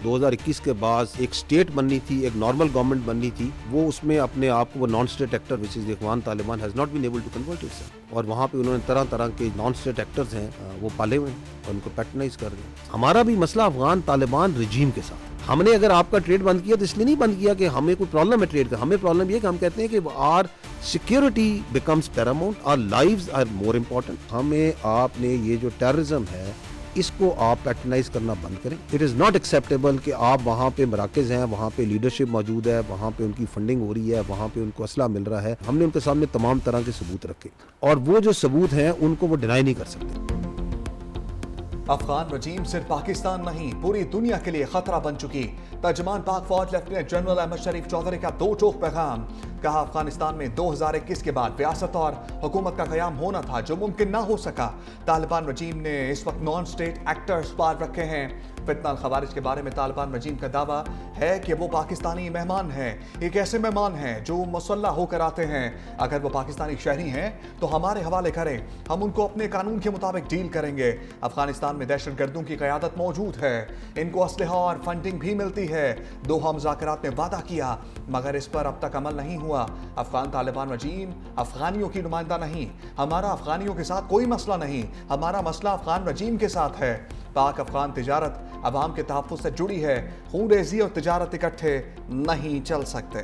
2021 के बाद एक स्टेट बननी थी, एक नॉर्मल गवर्नमेंट बननी थी, वो उसमें अपने आप को वो non state actor which is Afghan Taliban has not been able to convert itself. और वहाँ पे उन्होंने तरह तरह के नॉन स्टेट एक्टर्स हैं वो पाले हुए हैं और उनको पैटर्नाइज कर रहे हैं। हमारा भी मसला अफगान तालिबान रिजीम के साथ, हमने अगर आपका ट्रेड बंद किया तो इसलिए नहीं बंद किया कि हमें कोई प्रॉब्लम है ट्रेड का, हमें प्रॉब्लम ये कि हम कहते हैं कि our security becomes paramount, our lives are more important. हमें आपने ये जो टेररिज्म है इसको आप पैटर्नाइज करना बंद करें। इट इज़ नॉट एक्सेप्टेबल कि आप वहाँ पे मराकज़ हैं, वहाँ पे लीडरशिप मौजूद है, वहाँ पे उनकी फंडिंग हो रही है, वहाँ पे उनको असला मिल रहा है। हमने उनके सामने तमाम तरह के सबूत रखे और वो जो सबूत हैं उनको वो डिनाई नहीं कर सकते। अफगान रजीम सिर्फ पाकिस्तान नहीं पूरी दुनिया के लिए खतरा बन चुकी। तर्जमान पाक फौज लेफ्टिनेंट जनरल अहमद शरीफ चौधरी का दो टोक पैगाम। कहा अफगानिस्तान में 2021 के बाद रियासत और हुकूमत का क़याम होना था जो मुमकिन ना हो सका। तालिबान रजीम ने इस वक्त नॉन स्टेट एक्टर्स पार रखे हैं। फितना खवारिज के बारे में तालिबान रजीम का दावा है कि वो पाकिस्तानी मेहमान हैं। एक ऐसे मेहमान हैं जो मुसल्लह होकर आते हैं। अगर वो पाकिस्तानी शहरी हैं तो हमारे हवाले करें, हम उनको अपने कानून के मुताबिक डील करेंगे। अफगानिस्तान में दहशतगर्दों की क़यादत मौजूद है, इनको असलहा और फंडिंग भी मिलती है। दोहा मुज़ाकरात में वादा किया मगर इस पर अब तक अमल नहीं हुआ। अफगान तालिबान रजीम अफगानियों की नुमाइंदा नहीं। हमारा अफगानियों के साथ कोई मसला नहीं, हमारा मसला अफगान रजीम के साथ है। पाक अफगान तिजारत अवाम के तहफ़्फ़ुज़ से जुड़ी है। खून-रेज़ी और तिजारत इकट्ठे नहीं चल सकते।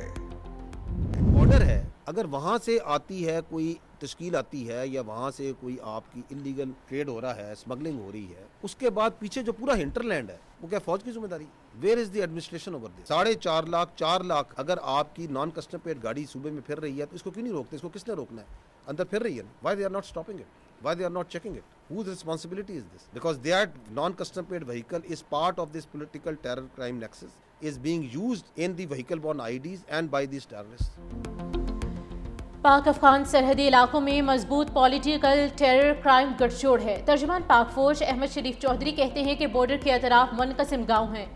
ऑर्डर है, अगर वहाँ से आती है कोई तश्कील आती है या वहाँ से कोई आपकी इलीगल ट्रेड हो रहा है, स्मगलिंग हो रही है, उसके बाद पीछे जो पूरा हिंटरलैंड है वो क्या फौज की जिम्मेदारी? Where is the administration over this? 4.5 lakh 4 lakh अगर आपकी नॉन कस्टम पेड गाड़ी सूबे में फिर रही है तो इसको क्यों नहीं रोकते? इसको किसने रोकना है? अंदर फिर रही है, why they are not stopping it? Why they are not checking it? Whose responsibility is this? Because that non-custom paid vehicle is part of this political terror crime nexus, is being used in the vehicle-borne IDs and by these terrorists. पाक अफगान सरहदी इलाकों में मजबूत political terror crime गठजोड़ है। तर्जुमान पाक फौज अहमद शरीफ चौधरी कहते हैं कि बॉर्डर के अतराफ मुनक़सिम गाँव हैं।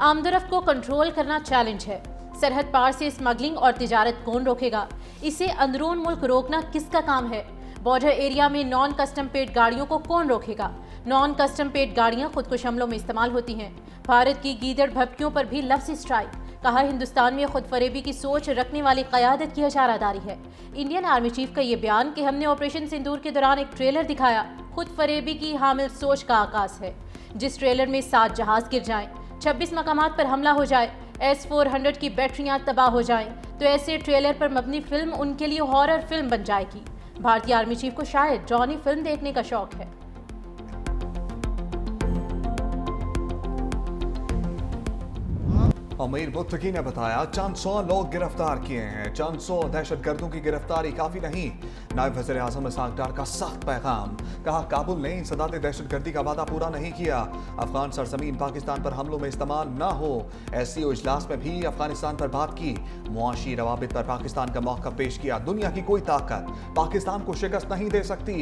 आमदरफ्त को कंट्रोल करना चैलेंज है। सरहद पार से स्मगलिंग और तिजारत कौन रोकेगा? इसे अंदरून मुल्क रोकना किसका काम है? बॉर्डर एरिया में नॉन कस्टम पेड गाड़ियों को कौन रोकेगा? नॉन कस्टम पेड गाड़ियां खुदकुश हमलों में इस्तेमाल होती हैं। भारत की गीदड़ भभकियों पर भी लफ्ज़ी स्ट्राइक। कहा हिंदुस्तान में खुद फरेबी की सोच रखने वाली क़यादत की इशारादारी है। इंडियन आर्मी चीफ का ये बयान कि हमने ऑपरेशन सिंदूर के दौरान एक ट्रेलर दिखाया खुद फरेबी की हामिल सोच का आगाज़ है। जिस ट्रेलर में 7 जहाज गिर जाएं, 26 मकामात पर हमला हो जाए, S-400 की बैटरियां तबाह हो जाएं, तो ऐसे ट्रेलर पर मबनी फिल्म उनके लिए हॉरर फिल्म बन जाएगी। भारतीय आर्मी चीफ को शायद जॉनी फिल्म देखने का शौक है। अमीर मुत्तकी ने बताया चंद 100 लोग गिरफ्तार किए हैं। चंद 100 दहशतगर्दों की गिरफ्तारी काफी नहीं। नायब वज़ीर आज़म इसाक डार का सख्त पैगाम। कहा काबुल ने इंसदाद दहशतगर्दी का वादा पूरा नहीं किया। अफगान सरजमीन पाकिस्तान पर हमलों में इस्तेमाल न हो। SCO इजलास में भी अफगानिस्तान पर बात की। मुआशी रवाबित पर पाकिस्तान का मौक़िफ़ पेश किया। दुनिया की कोई ताकत पाकिस्तान को शिकस्त नहीं दे सकती।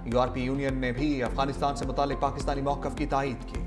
यूरोपीय यूनियन ने भी अफगानिस्तान से मुतालिक पाकिस्तानी मौक़िफ़ की तायीद की।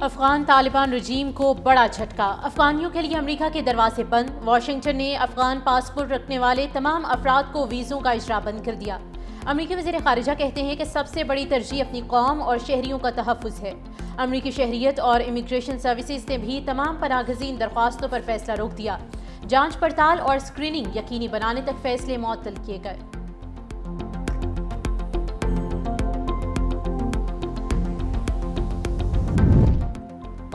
अफगान तालिबान रजीम को बड़ा झटका। अफगानियों के लिए अमेरिका के दरवाजे बंद। वाशिंगटन ने अफगान पासपोर्ट रखने वाले तमाम अफराद को वीज़ों का इजरा बंद कर दिया। अमेरिकी वज़ीर ख़ारिजा कहते हैं कि सबसे बड़ी तरजीह अपनी कौम और शहरियों का तहफ़्फ़ुज़ है। अमेरिकी शहरियत और इमिग्रेशन सर्विसेज ने भी तमाम पनाहगज़ीन दरख्वास्तों पर फैसला रोक दिया। जांच पड़ताल और स्क्रीनिंग यकीनी बनाने तक फैसले मुअत्तल किए गए।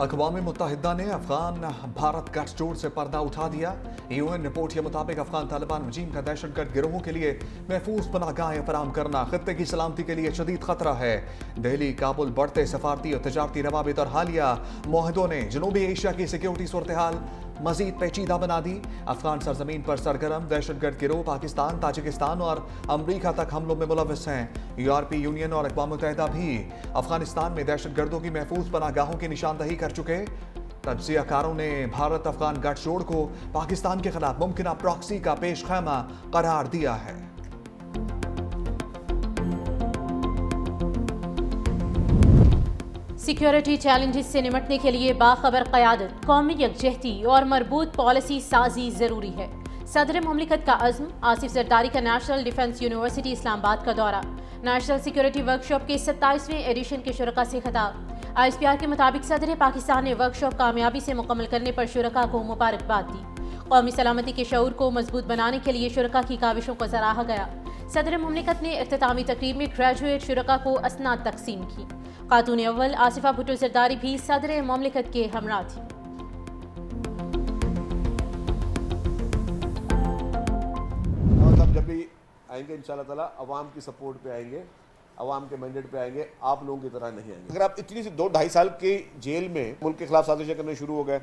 अक़वाम मुत्तहिदा ने अफगान भारत गठजोड़ से पर्दा उठा दिया। UN रिपोर्ट के मुताबिक अफगान तालिबान रजीम का दहशतगर्द गिरोहों के लिए महफूज पनाहगाहें फराहम करना खित्ते की सलामती के लिए शदीद खतरा है। दिल्ली काबुल बढ़ते सफारती और तजारती रवाबित और हालिया मुआहदों ने जनूबी एशिया की सिक्योरिटी सूरत हाल मजीद पेचीदा बना दी। अफगान सरजमीन पर सरगर्म दहशतगर्द गिरोह पाकिस्तान, ताजिकिस्तान और अमरीका तक हमलों में मुलव्वस हैं। यूरोपीय यूनियन और अक़वाम मुत्तहिदा भी अफगानिस्तान में दहशतगर्दों की महफूज पनाहगाहों की निशानदही कर चुके। तज्ज़ियाकारों ने भारत अफगान गठजोड़ को पाकिस्तान के खिलाफ मुमकिन प्रॉक्सी का पेश खैमा करार दिया है। सिक्योरिटी चैलेंजेस से निपटने के लिए बाखबर क़यादत, कौमी यकजहती और मरबूत पॉलिसी साजी ज़रूरी है। सदर मुमलिकत का अज़्म, आसिफ जरदारी का नेशनल डिफेंस यूनिवर्सिटी इस्लामाबाद का दौरा, नेशनल सिक्योरिटी वर्कशॉप के 27वें एडिशन के शुरका से खिताब। ISPR के मुताबिक सदर पाकिस्तान ने वर्कशॉप कामयाबी से मुकम्मल करने पर शुरका को मुबारकबाद दी। कौमी सलामती के शऊर को मजबूत बनाने के लिए शुरका की काविशों को सराहा गया। सदर मुमलिकत ने इख्तितामी तकरीब में ग्रेजुएट शुरका को असनाद तकसीम की। खातून अव्वल आसिफा भुट्टो जरदारी भी सदर मुमलिकत के हमरा थी। जब भी आएंगे इंशाल्लाह ताला अवाम की सपोर्ट पे आएंगे, अवाम के मैंडेट पे आएंगे, आप लोगों की तरह नहीं आएंगे। अगर आप इतनी सी 2-2.5 साल की जेल में मुल्क के खिलाफ साजिशें करने शुरू हो गए,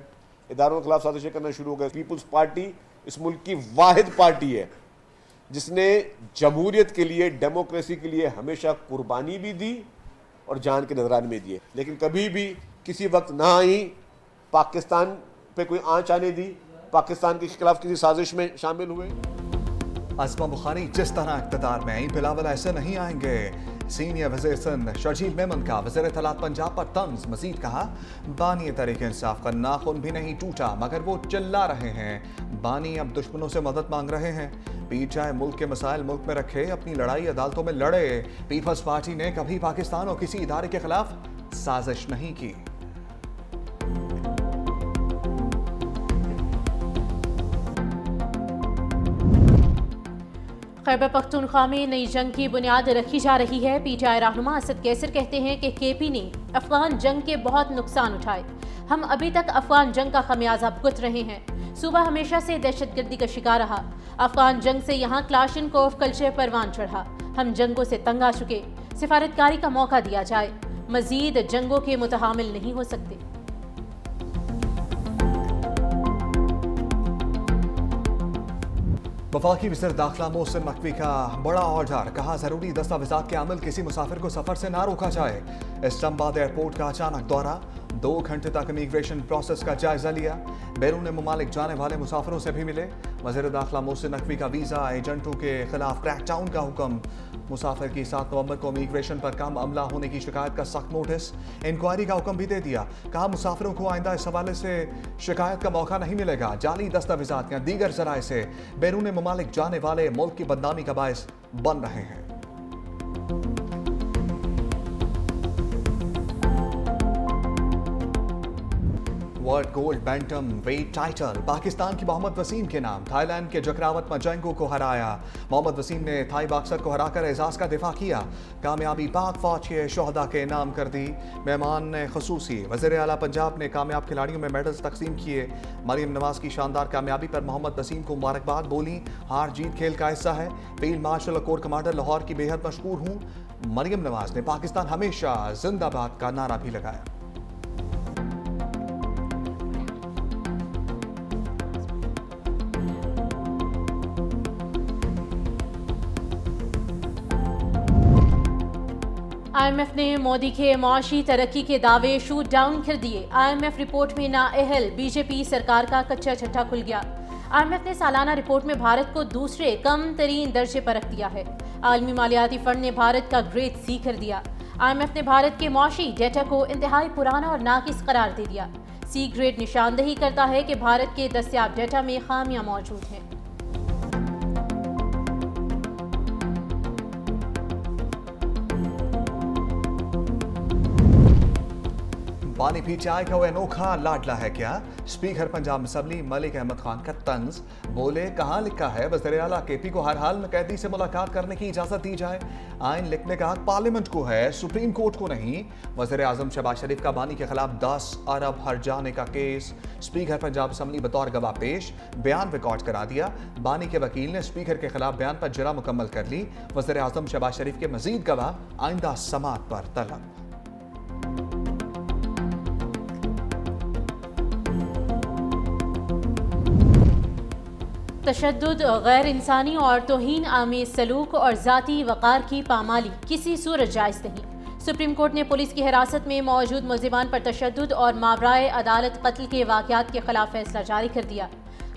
इदारों के खिलाफ साजिशें करना शुरू हो गए। पीपुल्स पार्टी इस मुल्क की वाहिद पार्टी है जिसने जमहूरियत के लिए, डेमोक्रेसी के लिए हमेशा कुर्बानी भी दी और जान के नजराने में दिए, लेकिन कभी भी किसी वक्त ना आई पाकिस्तान पे कोई आंच आने दी, पाकिस्तान के खिलाफ किसी साजिश में शामिल हुए। अज़मा बुखारी जिस तरह इक़्तिदार में आई, बिलावल ऐसे नहीं आएंगे। सीनियर वज़ीर सिंध शर्जील मेमन का वज़ीर इत्तलात पंजाब पर तंज। मजीद कहा, बानी तहरीक इंसाफ का नाखून भी नहीं टूटा मगर वो चिल्ला रहे हैं। बानी अब दुश्मनों से मदद मांग रहे हैं। पीर चाहे मुल्क के मसाइल मुल्क में रखे, अपनी लड़ाई अदालतों में लड़े। पीपल्स पार्टी ने कभी पाकिस्तान और किसी इदारे के खिलाफ साजिश नहीं की। खैबर पख्तूनख्वा में नई जंग की बुनियाद रखी जा रही है। PTI रहनुमा असद कैसर कहते हैं कि KP ने अफगान जंग के बहुत नुकसान उठाए। हम अभी तक अफगान जंग का खमियाजा भुगत रहे हैं। सूबा हमेशा से दहशतगर्दी का शिकार रहा। अफगान जंग से यहाँ क्लाशनकोव कल्चर परवान चढ़ा। हम जंगों से तंग आ चुके। सिफारतकारी का मौका दिया जाए। मजीद जंगों के मुतहामिल नहीं हो सकते। वफाकी वज़ीर दाखिला मोहसिन नकवी का बड़ा ऑर्डर। कहा, जरूरी दस्तावेजात के अमल किसी मुसाफिर को सफर से ना रोका जाए। इस्लामाबाद एयरपोर्ट का अचानक दौरा, 2 घंटे तक इमिग्रेशन प्रोसेस का जायजा लिया। बैरून मुमालिक जाने वाले मुसाफिरों से भी मिले। वज़ीर दाखिला मोहसिन नकवी का वीज़ा एजेंटों के खिलाफ क्रैकडाउन का हुक्म। मुसाफिर की 7 नवंबर को इमिग्रेशन पर कम अमला होने की शिकायत का सख्त नोटिस। इंक्वायरी का हुक्म भी दे दिया। कहा, मुसाफिरों को आइंदा इस हवाले से शिकायत का मौका नहीं मिलेगा। जाली दस्तावेजात या दीगर जराए से बैरून मुमालिक जाने वाले मुल्क की बदनामी का बायस बन रहे हैं। World gold bantamweight title Pakistan की मोहम्मद वसीम के नाम। थाईलैंड के जकरावत मजंगो को हराया। मोहम्मद वसीम ने थाई बॉक्सर को हराकर एजाज का दिफा किया। कामयाबी पाक फौज के शोहदा के नाम कर दी। मेहमान ने खसूसी वज़ीर आला पंजाब ने कामयाब खिलाड़ियों में मेडल्स तकसीम किए। मरियम नवाज की शानदार कामयाबी पर मोहम्मद वसीम को मुबारकबाद बोली। हार जीत खेल का हिस्सा है। Field marshal core commander Lahore की बेहद मशहूर हूँ। मरियम नवाज ने पाकिस्तान हमेशा जिंदाबाद का नारा भी लगाया। IMF ने मोदी के मुआशी तरक्की के दावे शूट डाउन कर दिए। IMF रिपोर्ट में नाअहल BJP सरकार का कच्चा छट्टा खुल गया। IMF ने सालाना रिपोर्ट में भारत को दूसरे कम तरीन दर्जे पर रख दिया है। आलमी मालियाती फंड ने भारत का ग्रेड C कर दिया। IMF ने भारत के मुआशी डेटा को इंतहाई पुराना और नाकिस करार दे दिया। C ग्रेड निशानदही करता है कि भारत के दस्तियाब डेटा में खामियां मौजूद हैं। बानी PTI का वो अनोखा लाडला है क्या? स्पीकर पंजाब असम्बली मलिक अहमद खान का तंज। बोले, कहाँ लिखा है वज़ीर आला KP को हर हाल में कैदी से मुलाकात करने की इजाजत दी जाए? आइन लिखने का हक पार्लियामेंट को है, सुप्रीम कोर्ट को नहीं। वज़ीर आज़म शहबाज शरीफ का बानी के खिलाफ 10 अरब हर्जाने का केस। स्पीकर पंजाब असम्बली बतौर गवाह पेश, बयान रिकॉर्ड करा दिया। बानी के वकील ने स्पीकर के खिलाफ बयान पर जरा मुकम्मल कर ली। वज़ीर आज़म शहबाज शरीफ के मजीद गवाह आइंदा समात पर तलब। तशद्दुद, गैर इंसानी और तौहीन आमेज सलूक और ज़ाती वक़ार की पामाली किसी सूरत जायज़ नहीं। सुप्रीम कोर्ट ने पुलिस की हिरासत में मौजूद मुल्ज़िमान पर तशद्दुद और मावराए अदालत कत्ल के वाक़यात के खिलाफ फैसला जारी कर दिया।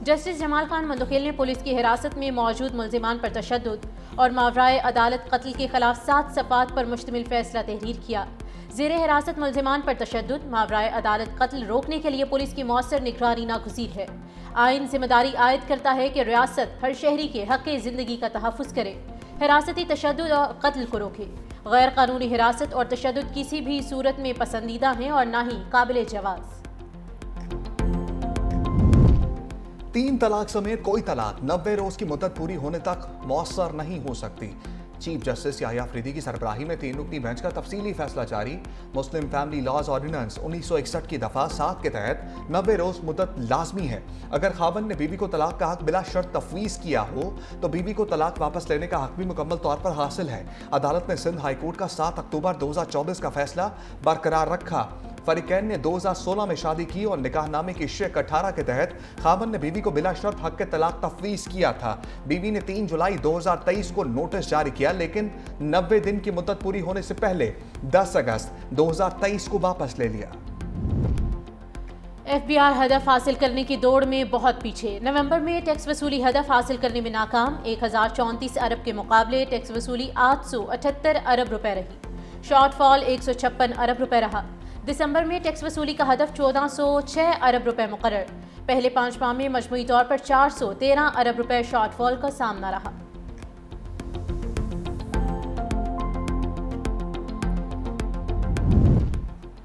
जस्टिस जमाल खान मंदखिल ने पुलिस की हिरासत में मौजूद मुल्ज़िमान पर तशद्दुद और मावराए अदालत कत्ल के खिलाफ 7 सफ़ात पर मुश्तमिल फैसला तहरीर किया। ज़ेर हिरासत मुल्ज़िमान पर तशद्दुद, मावराए अदालत कत्ल रोकने के लिए पुलिस की मौसर निगरानी नागुज़ीर है। आइन जिम्मेदारी आयद करता है कि रियासत हर शहरी के हक ज़िंदगी का तहफ़्फ़ुज़ करे, हिरासती तशद्दुद और कत्ल को रोके। गैर कानूनी हिरासत और तशद्दुद किसी भी सूरत में पसंदीदा हैं और ना ही काबिल जवाज़। 3 तलाक समेत कोई तलाक 90 रोज की मुद्दत पूरी होने तक मौसर नहीं हो सकती। चीफ जस्टिस याहिया अफरीदी की सरबराही में 3 रुकनी बेंच का तफसीली फैसला जारी। मुस्लिम फैमिली लॉज ऑर्डिनेंस 1961 की दफा 7 के तहत 90 रोज मुद्दत लाजमी है। अगर खावंद ने बीवी को तलाक का हक बिला शर्त तफवीज किया हो तो बीवी को तलाक वापस लेने का हक भी मुकम्मल तौर पर हासिल है। अदालत ने सिंध हाईकोर्ट का 7 अक्टूबर 2024 का फैसला बरकरार रखा। फरीकैन ने 2016 में शादी की और निकाहनामे की शेक 18 के तहत खावंद ने बीवी को बिला शर्त हक के तलाक तफवीज किया था। बीवी ने 3 जुलाई 2023 को नोटिस जारी किया, लेकिन 90 दिन की मुद्दत पूरी होने से पहले 10 अगस्त 2023 को वापस ले लिया। FBI हदफ हासिल करने की दौड़ में बहुत पीछे। नवंबर में टैक्स वसूली हदफ हासिल करने में नाकाम। 1034 अरब के मुकाबले टैक्स वसूली 878 अरब रुपए रही। शॉर्टफॉल 156 अरब रुपए रहा। दिसंबर में टैक्स वसूली का हदफ 1406 अरब रुपए मुकर्रर। पहले 5 माह में मजमूई तौर पर 413 अरब रुपए शॉर्टफॉल का सामना रहा।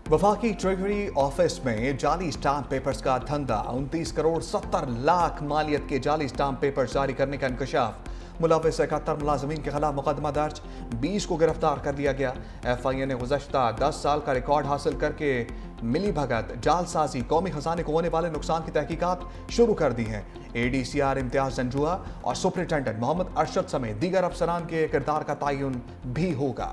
वफाकी ट्रेजरी ऑफिस में जाली स्टाम्प पेपर्स का धंधा। 29 करोड़ 70 लाख मालियत के जाली स्टाम्प पेपर जारी करने का इंकशाफ। मुलविस 71 मुलाजमीन के खिलाफ मुकदमा दर्ज, 20 को गिरफ्तार कर लिया गया। FIA ने गुज़श्ता 10 साल का रिकॉर्ड हासिल करके मिली भगत, जालसाजी, कौमी खजाने को होने वाले नुकसान की तहकीकात शुरू कर दी हैं। ADCR इम्तियाज जंजुआ और सुपरिटेंडेंट मोहम्मद अरशद समेत दीगर अफसरान के किरदार का तयन भी होगा।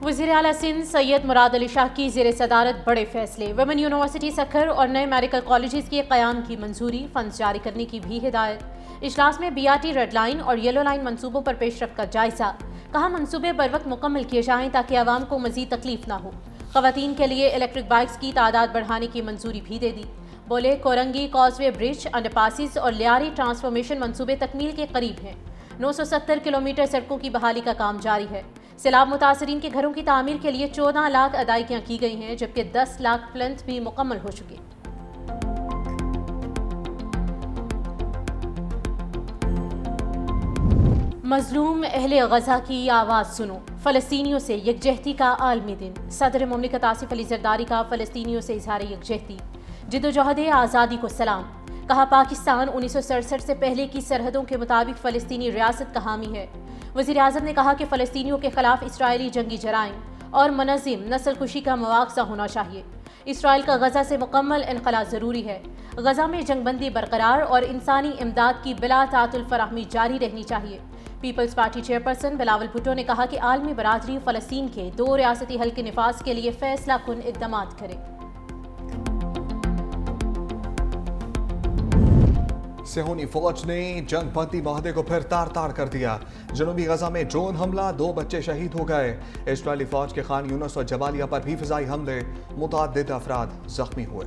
वज़ीर आला सिंध सैयद मुराद अली शाह की ज़ेर सदारत बड़े फैसले। वुमेन यूनिवर्सिटी सखर और नए मेडिकल कॉलेजेस के क़याम की मंजूरी, फंड्स जारी करने की भी हिदायत। इजलास में BRT रेड लाइन और येलो लाइन मंसूबों पर पेशरफ का जायजा। कहा मंसूबे बर वक्त मुकम्मल किए जाएं ताकि आवाम को मजीद तकलीफ ना हो। ख़वातीन के लिए इलेक्ट्रिक बाइक्स की तादाद बढ़ाने की मंजूरी भी दे दी। बोले कोरंगी कॉजवे ब्रिज, अंडरपासिस और लियारी ट्रांसफॉर्मेशन मंसूबे तकमील के करीब हैं। 970 किलोमीटर सड़कों की बहाली का काम जारी है। सैलाब मुतासरीन के घरों की तामीर के लिए 14 लाख अदायगियाँ की गई हैं, जबकि 10 लाख प्लंथ भी मुकम्मल हो चुके। मजलूम अहले गजा की आवाज़ सुनो, फ़लस्तीनियों से यकजहती का आलमी दिन। सदर मुमलिकत आसिफ अली ज़रदारी का फ़लस्तीनियों से इज़हार यकजहती, जिद्दोजहद आज़ादी को सलाम। कहा पाकिस्तान 1967 से पहले की सरहदों के मुताबिक फ़लस्तीनी रियासत का हामी है। वज़ीर आज़म ने कहा कि फ़लस्तीनियों के खिलाफ इसराइली जंगी जराइम और मुनज़्ज़म नस्ल कुशी का मुआवजा होना चाहिए। इसराइल का गजा से मुकम्मल इनखला ज़रूरी है। गजा में जंगबंदी बरकरार और इंसानी इमदाद की बिला तातुल फराहमी जारी रहनी चाहिए। पीपल्स पार्टी चेयरपर्सन बिलावल भुट्टो ने कहा कि आलमी बरादरी फ़लस्तीन के 2 रियासती हल के निफाज के लिए फैसला कुन इक़दामात करे। सेहूनी फौज ने जंगबंदी माहदे को फिर तार तार कर दिया। जनूबी गजा में ड्रोन हमला, 2 बच्चे शहीद हो गए। इजरायली फौज के खान यूनुस और जबालिया पर भी फिजाई हमले, मुतअद्दिद अफराद जख्मी हुए।